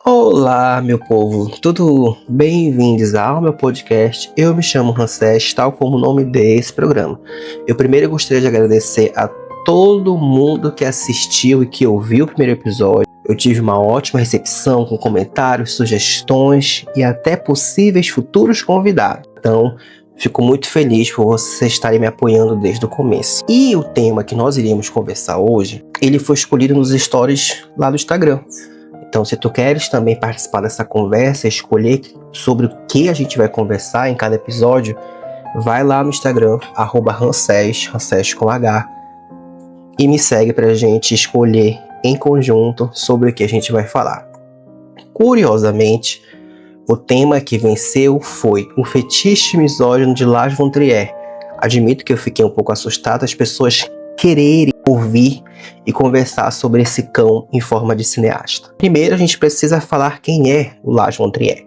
Olá, meu povo, tudo bem-vindos ao meu podcast. Eu me chamo Ramsés, tal como o nome desse programa. Eu primeiro gostaria de agradecer a todo mundo que assistiu e que ouviu o primeiro episódio. Eu tive uma ótima recepção com comentários, sugestões e até possíveis futuros convidados. Então, fico muito feliz por vocês estarem me apoiando desde o começo. E o tema que nós iríamos conversar hoje, ele foi escolhido nos stories lá do Instagram. Então, se tu queres também participar dessa conversa, escolher sobre o que a gente vai conversar em cada episódio, vai lá no Instagram, @Ramsés com H, e me segue pra gente escolher em conjunto sobre o que a gente vai falar. Curiosamente, o tema que venceu foi o fetiche misógino de Lars von Trier. Admito que eu fiquei um pouco assustado as pessoas quererem ouvir e conversar sobre esse cão em forma de cineasta. Primeiro, a gente precisa falar quem é o Lars von Trier.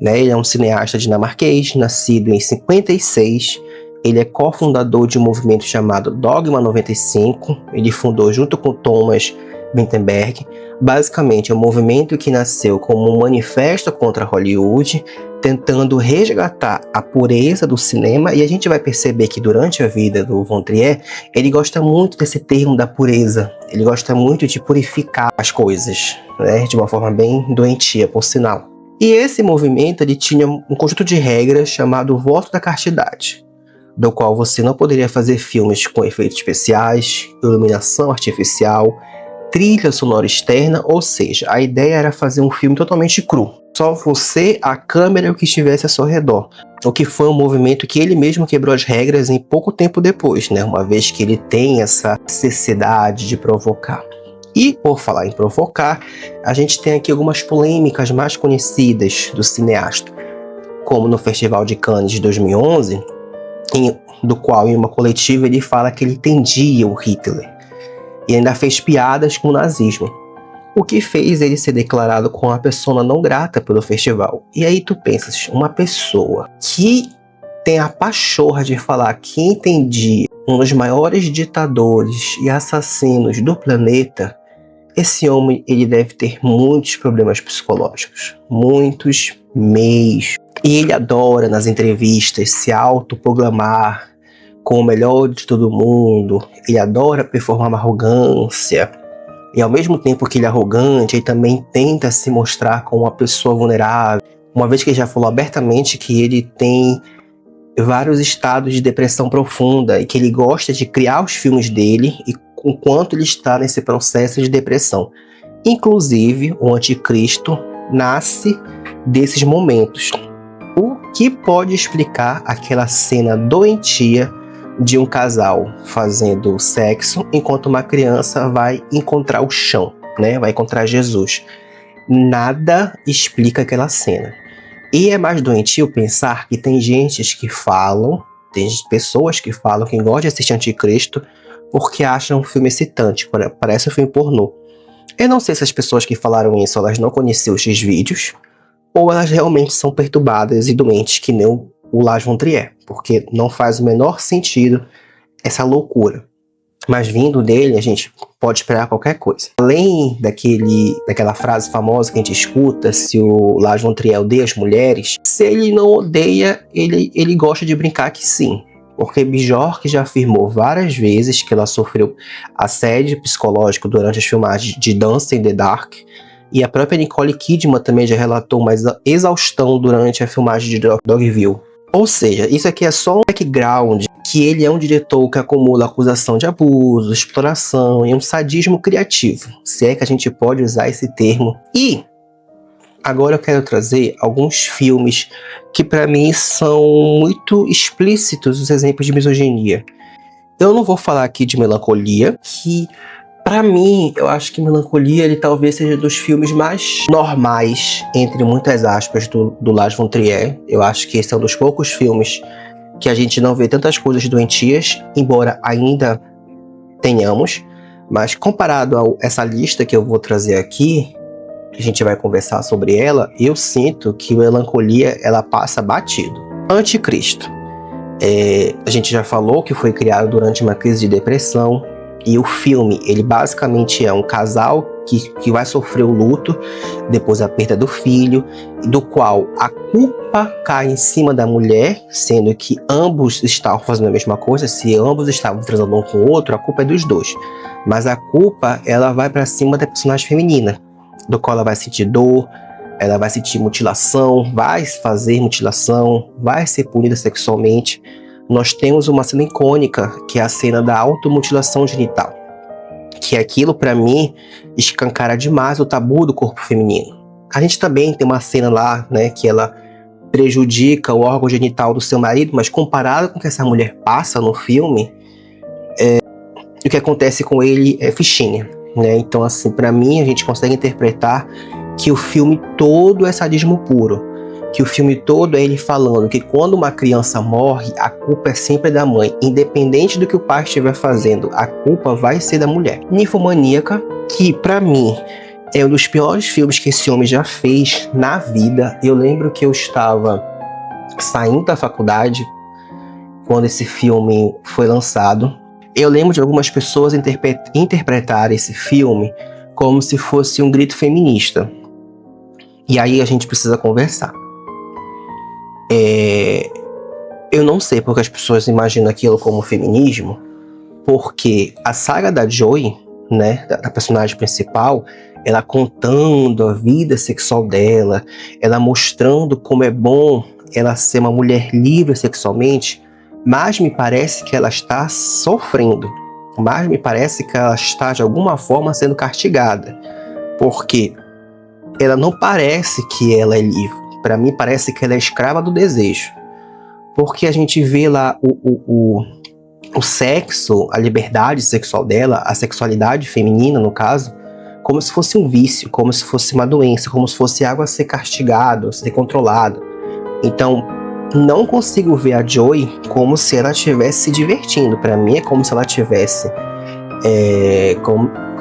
Ele é um cineasta dinamarquês, nascido em 56. Ele é cofundador de um movimento chamado Dogma 95. Ele fundou junto com Thomas Vinterberg. Basicamente, é um movimento que nasceu como um manifesto contra Hollywood, tentando resgatar a pureza do cinema, e a gente vai perceber que durante a vida do von Trier, ele gosta muito desse termo da pureza, ele gosta muito de purificar as coisas, de uma forma bem doentia, por sinal. E esse movimento, ele tinha um conjunto de regras chamado Voto da Castidade, do qual você não poderia fazer filmes com efeitos especiais, iluminação artificial, trilha sonora externa, ou seja, a ideia era fazer um filme totalmente cru. Só você, a câmera e o que estivesse ao seu redor. O que foi um movimento que ele mesmo quebrou as regras em pouco tempo depois, uma vez que ele tem essa necessidade de provocar. E, por falar em provocar, a gente tem aqui algumas polêmicas mais conhecidas do cineasta, como no Festival de Cannes de 2011, do qual em uma coletiva ele fala que ele entendia o Hitler, e ainda fez piadas com o nazismo, o que fez ele ser declarado como uma pessoa não grata pelo festival. E aí tu pensas, uma pessoa que tem a pachorra de falar que entendia um dos maiores ditadores e assassinos do planeta, esse homem ele deve ter muitos problemas psicológicos, muitos mesmo. E ele adora nas entrevistas se autoproclamar como o melhor de todo mundo, ele adora performar uma arrogância, e ao mesmo tempo que ele é arrogante, ele também tenta se mostrar como uma pessoa vulnerável, uma vez que ele já falou abertamente que ele tem vários estados de depressão profunda e que ele gosta de criar os filmes dele enquanto ele está nesse processo de depressão. Inclusive, o Anticristo nasce desses momentos, o que pode explicar aquela cena doentia de um casal fazendo sexo enquanto uma criança vai encontrar o chão, vai encontrar Jesus. Nada explica aquela cena. E é mais doentio pensar que tem pessoas que falam que gostam de assistir Anticristo porque acham um filme excitante, parece um filme pornô. Eu não sei se as pessoas que falaram isso, elas não conheciam os X-vídeos, ou elas realmente são perturbadas e doentes que nem o Lars von Trier, porque não faz o menor sentido essa loucura. Mas vindo dele, a gente pode esperar qualquer coisa. Além daquela frase famosa que a gente escuta, se o Lars von Trier odeia as mulheres, se ele não odeia, ele gosta de brincar que sim. Porque Björk já afirmou várias vezes que ela sofreu assédio psicológico durante as filmagens de Dança in the Dark, e a própria Nicole Kidman também já relatou uma exaustão durante a filmagem de Dogville. Ou seja, isso aqui é só um background que ele é um diretor que acumula acusação de abuso, exploração e um sadismo criativo, se é que a gente pode usar esse termo. E agora eu quero trazer alguns filmes que para mim são muito explícitos os exemplos de misoginia. Eu não vou falar aqui de Melancolia, que pra mim, eu acho que Melancolia ele talvez seja dos filmes mais normais, entre muitas aspas, do Lars von Trier. Eu acho que esse é um dos poucos filmes que a gente não vê tantas coisas doentias, embora ainda tenhamos. Mas comparado a essa lista que eu vou trazer aqui, que a gente vai conversar sobre ela, eu sinto que Melancolia ela passa batido. Anticristo. A gente já falou que foi criado durante uma crise de depressão. E o filme, ele basicamente é um casal que vai sofrer o luto depois da perda do filho, do qual a culpa cai em cima da mulher, sendo que ambos estavam fazendo a mesma coisa. Se ambos estavam transando um com o outro, a culpa é dos dois. Mas a culpa, ela vai pra cima da personagem feminina, do qual ela vai sentir dor, ela vai sentir mutilação, vai fazer mutilação, vai ser punida sexualmente. Nós temos uma cena icônica, que é a cena da automutilação genital, que aquilo, pra mim, escancara demais o tabu do corpo feminino. A gente também tem uma cena lá, né, que ela prejudica o órgão genital do seu marido, mas comparado com o que essa mulher passa no filme, o que acontece com ele é fichinha, né? Então, assim, pra mim, a gente consegue interpretar que o filme todo é sadismo puro, que o filme todo é ele falando que quando uma criança morre, a culpa é sempre da mãe, independente do que o pai estiver fazendo, a culpa vai ser da mulher. Ninfomaníaca, que pra mim é um dos piores filmes que esse homem já fez na vida. Eu lembro que eu estava saindo da faculdade quando esse filme foi lançado. Eu lembro de algumas pessoas interpretarem esse filme como se fosse um grito feminista. E aí a gente precisa conversar. Eu não sei porque as pessoas imaginam aquilo como feminismo, porque a saga da Joy, né, da personagem principal, ela contando a vida sexual dela, ela mostrando como é bom ela ser uma mulher livre sexualmente, mas me parece que ela está sofrendo, mas me parece que ela está de alguma forma sendo castigada, porque ela não parece que ela é livre. Para mim parece que ela é escrava do desejo, porque a gente vê lá o sexo, a liberdade sexual dela, a sexualidade feminina no caso, como se fosse um vício, como se fosse uma doença, como se fosse algo a ser castigado, a ser controlado. Então, não consigo ver a Joy como se ela estivesse se divertindo. Para mim é como se ela estivesse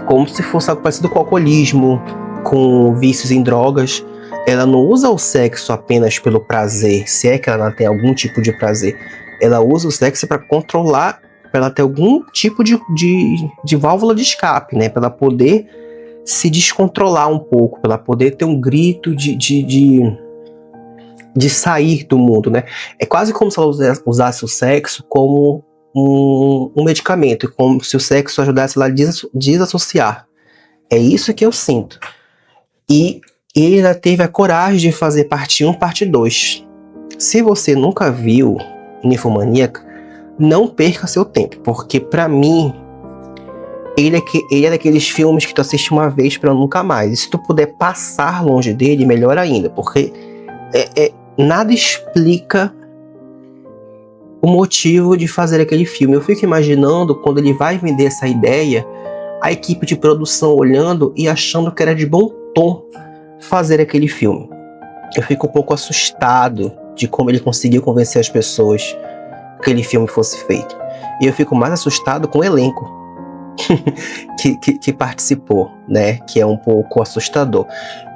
como se fosse algo parecido com alcoolismo, com vícios em drogas. Ela não usa o sexo apenas pelo prazer, se é que ela não tem algum tipo de prazer. Ela usa o sexo para controlar, para ela ter algum tipo de válvula de escape, né? Para ela poder se descontrolar um pouco, para ela poder ter um grito de sair do mundo, né? É quase como se ela usasse o sexo como um medicamento, como se o sexo ajudasse ela a desassociar. É isso que eu sinto. E ele ainda teve a coragem de fazer parte 1, parte 2. Se você nunca viu Ninfomaníaca, não perca seu tempo, porque pra mim ele é daqueles filmes que tu assiste uma vez pra nunca mais. E se tu puder passar longe dele, melhor ainda, porque nada explica o motivo de fazer aquele filme. Eu fico imaginando quando ele vai vender essa ideia, a equipe de produção olhando e achando que era de bom tom fazer aquele filme. Eu fico um pouco assustado de como ele conseguiu convencer as pessoas que aquele filme fosse feito. E eu fico mais assustado com o elenco que participou, né? Que é um pouco assustador.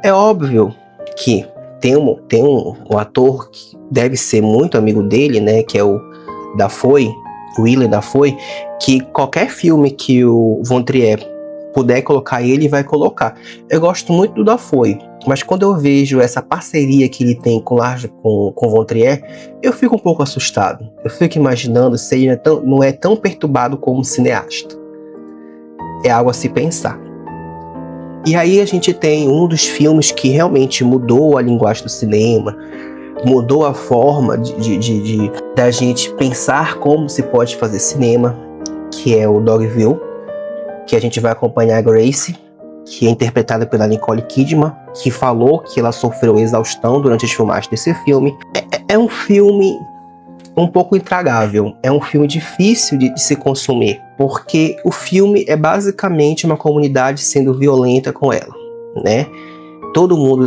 É óbvio que tem um ator que deve ser muito amigo dele, né? Que é o Dafoe, o Willem Dafoe, que qualquer filme que o Von Trier puder colocar ele, vai colocar. Eu gosto muito do Dafoe, mas quando eu vejo essa parceria que ele tem com o Von Trier, eu fico um pouco assustado. Eu fico imaginando se ele não é tão perturbado como cineasta. É algo a se pensar. E aí a gente tem um dos filmes que realmente mudou a linguagem do cinema, mudou a forma da gente pensar como se pode fazer cinema, que é o Dogville, que a gente vai acompanhar a Grace, que é interpretada pela Nicole Kidman, que falou que ela sofreu exaustão durante as filmagens desse filme. É um filme um pouco intragável, é um filme difícil de se consumir, porque o filme é basicamente uma comunidade sendo violenta com ela, né? Todo mundo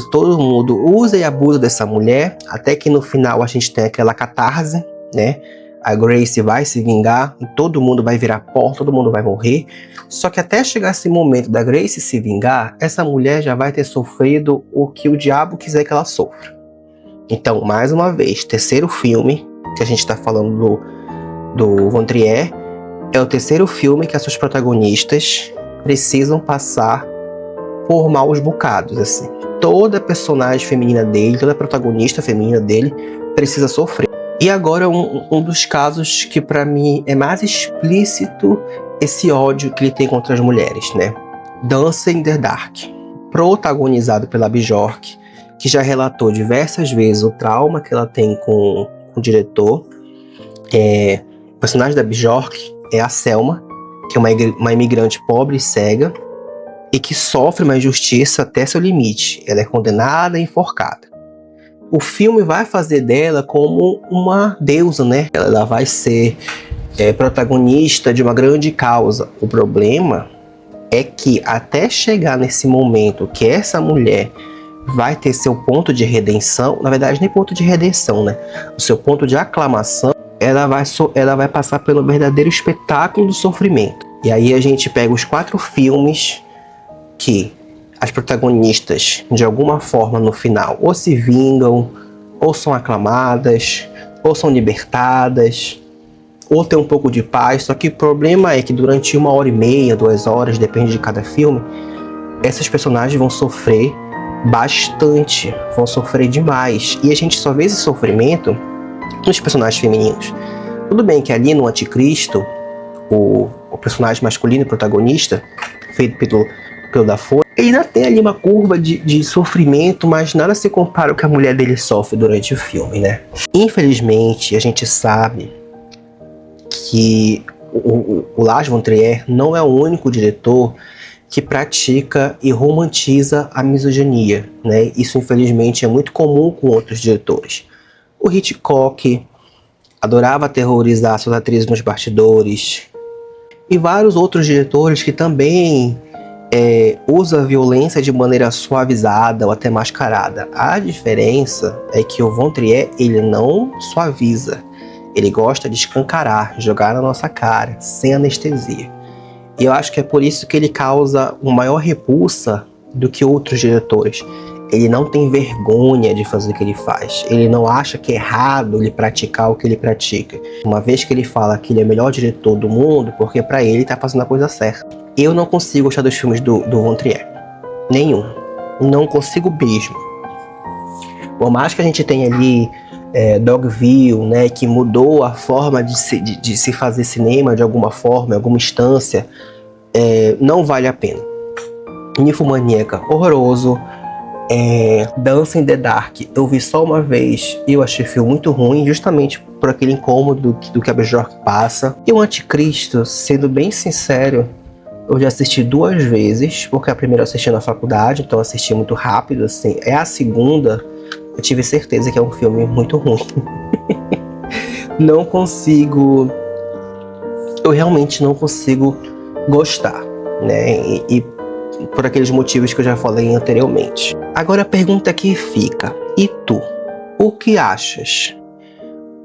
usa e abusa dessa mulher, até que no final a gente tem aquela catarse, né? A Grace vai se vingar, e todo mundo vai virar pó, todo mundo vai morrer. Só que até chegar esse momento da Grace se vingar, essa mulher já vai ter sofrido o que o diabo quiser que ela sofra. Então, mais uma vez, terceiro filme que a gente está falando do Von Trier, é o terceiro filme que as suas protagonistas precisam passar por maus bocados, assim. Toda personagem feminina dele, toda protagonista feminina dele precisa sofrer. E agora um dos casos que pra mim é mais explícito esse ódio que ele tem contra as mulheres, né? Dança in the Dark, protagonizado pela Bjork, que já relatou diversas vezes o trauma que ela tem com o diretor. O personagem da Bjork é a Selma, que é uma imigrante pobre e cega, e que sofre uma injustiça até seu limite. Ela é condenada e enforcada. O filme vai fazer dela como uma deusa, né? Ela vai ser protagonista de uma grande causa. O problema é que até chegar nesse momento que essa mulher vai ter seu ponto de redenção, na verdade nem ponto de redenção, né? O seu ponto de aclamação, ela vai passar pelo verdadeiro espetáculo do sofrimento. E aí a gente pega os 4 filmes que as protagonistas, de alguma forma, no final, ou se vingam, ou são aclamadas, ou são libertadas, ou tem um pouco de paz. Só que o problema é que durante 1h30, 2 horas, depende de cada filme, essas personagens vão sofrer bastante, vão sofrer demais. E a gente só vê esse sofrimento nos personagens femininos. Tudo bem que ali no Anticristo, o personagem masculino protagonista, feito pelo Dafoe, ele ainda tem ali uma curva de sofrimento, mas nada se compara ao que a mulher dele sofre durante o filme, né? Infelizmente, a gente sabe que o Lars von Trier não é o único diretor que pratica e romantiza a misoginia, né? Isso, infelizmente, é muito comum com outros diretores. O Hitchcock adorava aterrorizar suas atrizes nos bastidores, e vários outros diretores que também usa a violência de maneira suavizada ou até mascarada. A diferença é que o Von Trier, ele não suaviza. Ele gosta de escancarar, jogar na nossa cara, sem anestesia. E eu acho que é por isso que ele causa uma maior repulsa do que outros diretores. Ele não tem vergonha de fazer o que ele faz. Ele não acha que é errado ele praticar o que ele pratica. Uma vez que ele fala que ele é o melhor diretor do mundo, porque pra ele tá fazendo a coisa certa. Eu não consigo gostar dos filmes do Von Trier. Nenhum. Não consigo mesmo. Por mais que a gente tenha ali Dogville, né, que mudou a forma de se fazer cinema de alguma forma, em alguma instância, não vale a pena. Ninfomaníaca, horroroso. Dança in the Dark, eu vi só uma vez e eu achei o filme muito ruim, justamente por aquele incômodo do que a Bjork passa. E o Anticristo, sendo bem sincero, eu já assisti 2 vezes, porque a primeira eu assisti na faculdade, então eu assisti muito rápido, assim. A segunda, eu tive certeza que é um filme muito ruim. Não consigo... Eu realmente não consigo gostar, né? E por aqueles motivos que eu já falei anteriormente. Agora a pergunta que fica: e tu? O que achas?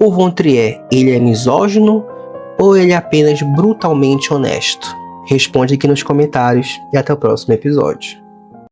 O Von Trier, ele é misógino ou ele é apenas brutalmente honesto? Responde aqui nos comentários e até o próximo episódio.